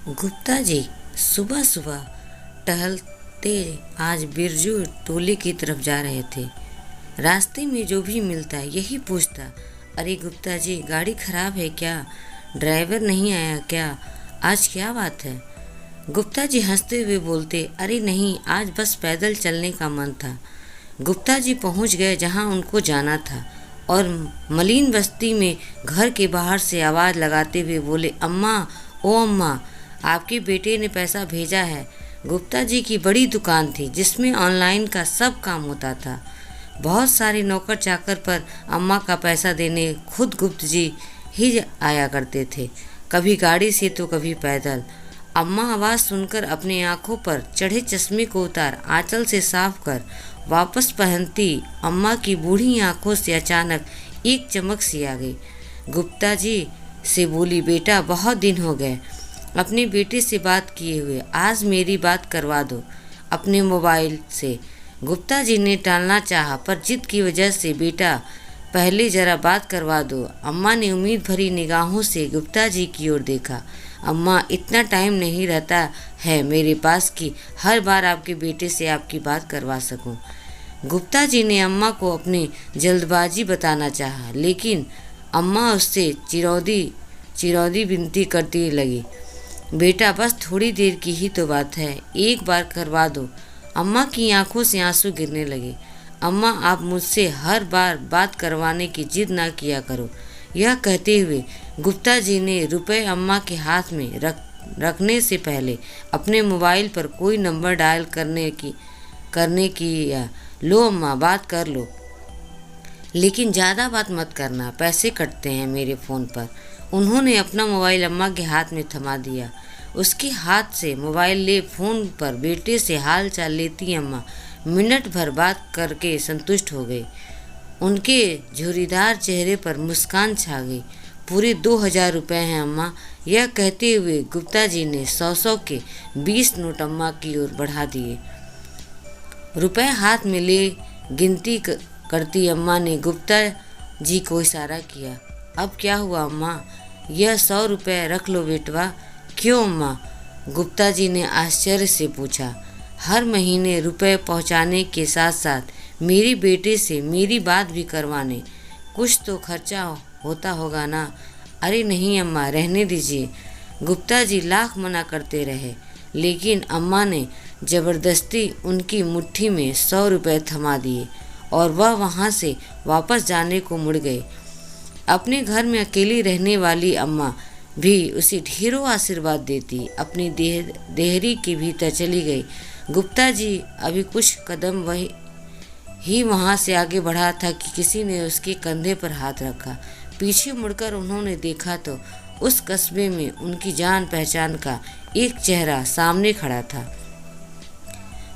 गुप्ता जी सुबह सुबह टहलते आज बिरजू टोले की तरफ जा रहे थे। रास्ते में जो भी मिलता यही पूछता, अरे गुप्ता जी गाड़ी खराब है क्या? ड्राइवर नहीं आया क्या? आज क्या बात है? गुप्ता जी हंसते हुए बोलते, अरे नहीं, आज बस पैदल चलने का मन था। गुप्ता जी पहुंच गए जहां उनको जाना था और मलिन बस्ती में घर के बाहर से आवाज़ लगाते हुए बोले, अम्मा, ओ अम्मा, आपके बेटे ने पैसा भेजा है। गुप्ता जी की बड़ी दुकान थी जिसमें ऑनलाइन का सब काम होता था। बहुत सारे नौकर चाकर पर अम्मा का पैसा देने खुद गुप्ता जी ही आया करते थे, कभी गाड़ी से तो कभी पैदल। अम्मा आवाज़ सुनकर अपनी आंखों पर चढ़े चश्मे को उतार आंचल से साफ कर वापस पहनती अम्मा की बूढ़ी आंखों से अचानक एक चमक सी आ गई। गुप्ता जी से बोली, बेटा बहुत दिन हो गए अपने बेटे से बात किए हुए, आज मेरी बात करवा दो अपने मोबाइल से। गुप्ता जी ने टालना चाहा पर जिद की वजह से, बेटा पहले ज़रा बात करवा दो। अम्मा ने उम्मीद भरी निगाहों से गुप्ता जी की ओर देखा। अम्मा, इतना टाइम नहीं रहता है मेरे पास कि हर बार आपके बेटे से आपकी बात करवा सकूं। गुप्ता जी ने अम्मा को अपनी जल्दबाजी बताना चाहा, लेकिन अम्मा उससे चिरौदी विनती करती लगी, बेटा बस थोड़ी देर की ही तो बात है, एक बार करवा दो। अम्मा की आंखों से आंसू गिरने लगे। अम्मा, आप मुझसे हर बार बात करवाने की जिद ना किया करो। यह कहते हुए गुप्ता जी ने रुपए अम्मा के हाथ में रखने से पहले अपने मोबाइल पर कोई नंबर डायल करने की या लो अम्मा बात कर लो, लेकिन ज़्यादा बात मत करना, पैसे कटते हैं मेरे फ़ोन पर। उन्होंने अपना मोबाइल अम्मा के हाथ में थमा दिया। उसके हाथ से मोबाइल ले फ़ोन पर बेटे से हाल चाल लेती अम्मा मिनट भर बात करके संतुष्ट हो गई। उनके झुर्रीदार चेहरे पर मुस्कान छा गई। पूरे 2000 रुपये हैं अम्मा। यह कहते हुए गुप्ता जी ने 100 के 20 नोट अम्मा की ओर बढ़ा दिए। रुपए हाथ में ले गिनती करती अम्मा ने गुप्ता जी को इशारा किया। अब क्या हुआ अम्मा? यह 100 रुपये रख लो बेटवा। क्यों अम्मा? गुप्ता जी ने आश्चर्य से पूछा। हर महीने रुपए पहुंचाने के साथ साथ मेरी बेटे से मेरी बात भी करवाने, कुछ तो खर्चा होता होगा ना। अरे नहीं अम्मा, रहने दीजिए। गुप्ता जी लाख मना करते रहे, लेकिन अम्मा ने ज़बरदस्ती उनकी मुट्ठी में 100 रुपये थमा दिए और वह वहाँ से वापस जाने को मुड़ गए। अपने घर में अकेली रहने वाली अम्मा भी उसे ढेरों आशीर्वाद देती अपनी देहरी के भीतर चली गई। गुप्ता जी अभी कुछ कदम वहाँ से आगे बढ़ा था कि किसी ने उसके कंधे पर हाथ रखा। पीछे मुड़कर उन्होंने देखा तो उस कस्बे में उनकी जान पहचान का एक चेहरा सामने खड़ा था।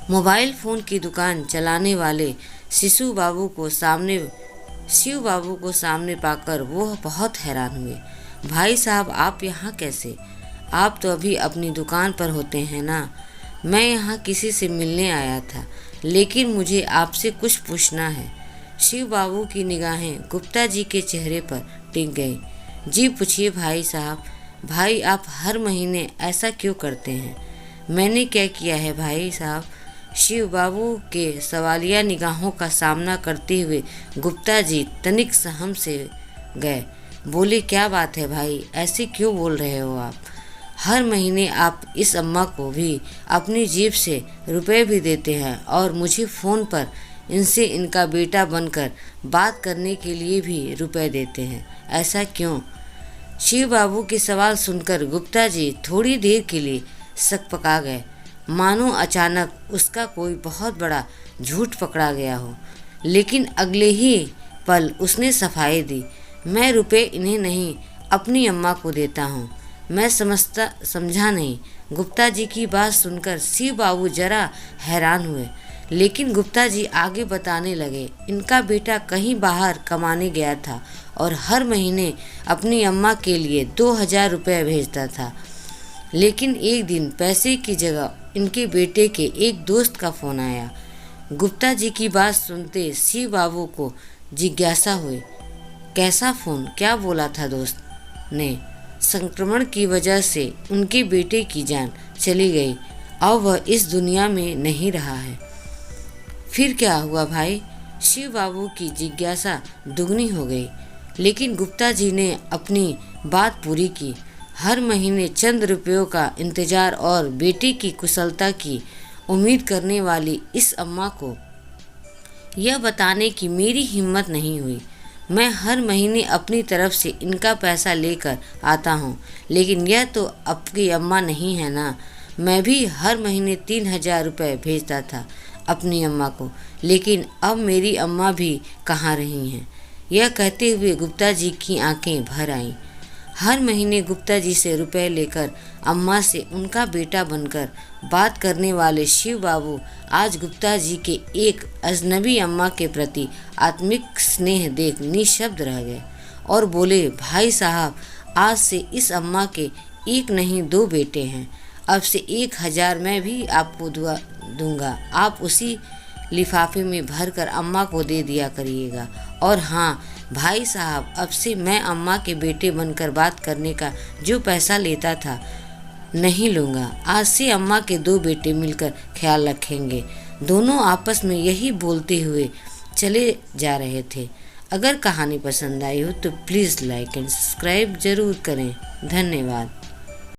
मोबाइल फ़ोन की दुकान चलाने वाले शिव बाबू को सामने पाकर वह बहुत हैरान हुए। भाई साहब, आप यहाँ कैसे? आप तो अभी अपनी दुकान पर होते हैं ना। मैं यहाँ किसी से मिलने आया था, लेकिन मुझे आपसे कुछ पूछना है। शिव बाबू की निगाहें गुप्ता जी के चेहरे पर टिक गई। जी पूछिए भाई साहब। भाई, आप हर महीने ऐसा क्यों करते हैं? मैंने क्या किया है भाई साहब? शिव बाबू के सवालिया निगाहों का सामना करते हुए गुप्ता जी तनिक सहम से गए। बोले, क्या बात है भाई, ऐसे क्यों बोल रहे हो आप? हर महीने आप इस अम्मा को भी अपनी जेब से रुपए भी देते हैं और मुझे फ़ोन पर इनसे इनका बेटा बनकर बात करने के लिए भी रुपए देते हैं, ऐसा क्यों? शिव बाबू के सवाल सुनकर गुप्ता जी थोड़ी देर के लिए सकपका गए, मानो अचानक उसका कोई बहुत बड़ा झूठ पकड़ा गया हो। लेकिन अगले ही पल उसने सफाई दी, मैं रुपए इन्हें नहीं, अपनी अम्मा को देता हूँ। मैं समझा नहीं। गुप्ता जी की बात सुनकर शिव बाबू जरा हैरान हुए, लेकिन गुप्ता जी आगे बताने लगे, इनका बेटा कहीं बाहर कमाने गया था और हर महीने अपनी अम्मा के लिए 2000 रुपये भेजता था। लेकिन एक दिन पैसे की जगह इनके बेटे के एक दोस्त का फ़ोन आया। गुप्ता जी की बात सुनते शिव बाबू को जिज्ञासा हुई, कैसा फ़ोन? क्या बोला था दोस्त ने? संक्रमण की वजह से उनके बेटे की जान चली गई और वह इस दुनिया में नहीं रहा है। फिर क्या हुआ भाई? शिव बाबू की जिज्ञासा दुगनी हो गई। लेकिन गुप्ता जी ने अपनी बात पूरी की। हर महीने चंद रुपयों का इंतजार और बेटी की कुशलता की उम्मीद करने वाली इस अम्मा को यह बताने की मेरी हिम्मत नहीं हुई। मैं हर महीने अपनी तरफ से इनका पैसा लेकर आता हूँ, लेकिन यह तो आपकी अम्मा नहीं है ना। मैं भी हर महीने 3,000 रुपये भेजता था अपनी अम्मा को, लेकिन अब मेरी अम्मा भी कहाँ रही हैं। यह कहते हुए गुप्ता जी की आंखें भर आईं। हर महीने गुप्ता जी से रुपए लेकर अम्मा से उनका बेटा बनकर बात करने वाले शिव बाबू आज गुप्ता जी के एक अजनबी अम्मा के प्रति आत्मिक स्नेह देख निशब्द रह गए और बोले, भाई साहब, आज से इस अम्मा के एक नहीं 2 बेटे हैं। अब से 1,000 मैं भी आपको दूंगा। आप उसी लिफाफे में भरकर अम्मा को दे दिया करिएगा। और हाँ भाई साहब, अब से मैं अम्मा के बेटे बनकर बात करने का जो पैसा लेता था नहीं लूँगा। आज से अम्मा के 2 बेटे मिलकर ख्याल रखेंगे। दोनों आपस में यही बोलते हुए चले जा रहे थे। अगर कहानी पसंद आई हो तो प्लीज़ लाइक एंड सब्सक्राइब ज़रूर करें। धन्यवाद।